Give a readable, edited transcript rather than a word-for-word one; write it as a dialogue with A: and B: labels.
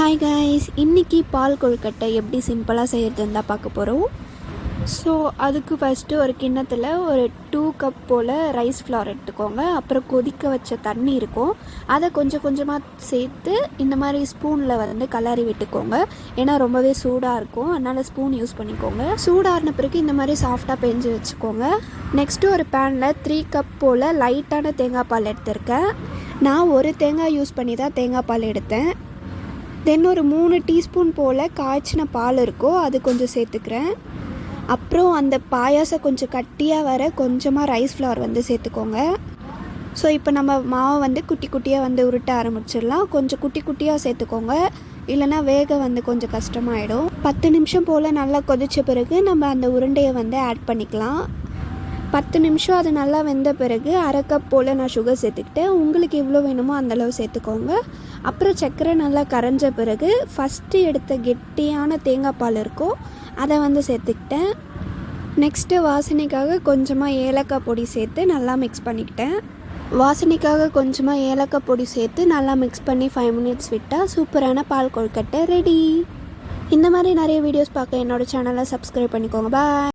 A: Hi guys, இன்றைக்கி பால் கொழுக்கட்டை எப்படி சிம்பிளாக செய்கிறதுன்னு தான் பார்க்க போகிறோம். ஸோ அதுக்கு ஃபஸ்ட்டு ஒரு கிண்ணத்தில் ஒரு 2 கப் போல் ரைஸ் ஃப்ளார் எடுத்துக்கோங்க. அப்புறம் கொதிக்க வச்ச தண்ணி இருக்கும், அதை கொஞ்சம் கொஞ்சமாக சேர்த்து இந்த மாதிரி ஸ்பூனில் வந்து கலரி விட்டுக்கோங்க. ஏன்னா ரொம்பவே சூடாக இருக்கும், அதனால் ஸ்பூன் யூஸ் பண்ணிக்கோங்க. சூடாகின பிறகு இந்த மாதிரி சாஃப்டாக பெஞ்சு வச்சுக்கோங்க. நெக்ஸ்ட்டு ஒரு பேனில் 3 கப் போல் லைட்டான தேங்காய் பால் எடுத்திருக்கேன். நான் ஒரு தேங்காய் யூஸ் பண்ணி தான் தேங்காய் பால் எடுத்தேன். தென் ஒரு 3 டீஸ்பூன் போல் காய்ச்சின பால் இருக்கோ அது கொஞ்சம் சேர்த்துக்கிறேன். அப்புறம் அந்த பாயாசம் கொஞ்சம் கட்டியாக வர கொஞ்சமாக ரைஸ் ஃப்ளார் வந்து சேர்த்துக்கோங்க. ஸோ இப்போ நம்ம மாவை வந்து குட்டி குட்டியாக வந்து உருட்ட ஆரம்பிச்சிடலாம். கொஞ்சம் குட்டி குட்டியாக சேர்த்துக்கோங்க, இல்லைனா வேக வந்து கொஞ்சம் கஷ்டமாயிடும். 10 நிமிஷம் போல் நல்லா கொதித்த பிறகு நம்ம அந்த உருண்டையை வந்து ஆட் பண்ணிக்கலாம். 10 நிமிஷம் அது நல்லா வெந்த பிறகு 1/2 கப் போல் நான் சுகர் சேர்த்துக்கிட்டேன். உங்களுக்கு எவ்வளோ வேணுமோ அந்தளவு சேர்த்துக்கோங்க. அப்புறம் சர்க்கரை நல்லா கரைஞ்ச பிறகு ஃபஸ்ட்டு எடுத்த கெட்டியான தேங்காய் பால் இருக்கும், அதை வந்து சேர்த்துக்கிட்டேன். நெக்ஸ்ட்டு வாசனைக்காக கொஞ்சமாக ஏலக்காய் பொடி சேர்த்து நல்லா மிக்ஸ் பண்ணிக்கிட்டேன். வாசனைக்காக கொஞ்சமாக ஏலக்காய் பொடி சேர்த்து நல்லா மிக்ஸ் பண்ணி 5 மினிட்ஸ் விட்டால் சூப்பரான பால் கொழுக்கட்டை ரெடி. இந்த மாதிரி நிறைய வீடியோஸ் பார்க்க என்னோடய சேனலை சப்ஸ்கிரைப் பண்ணிக்கோங்க. பாய்.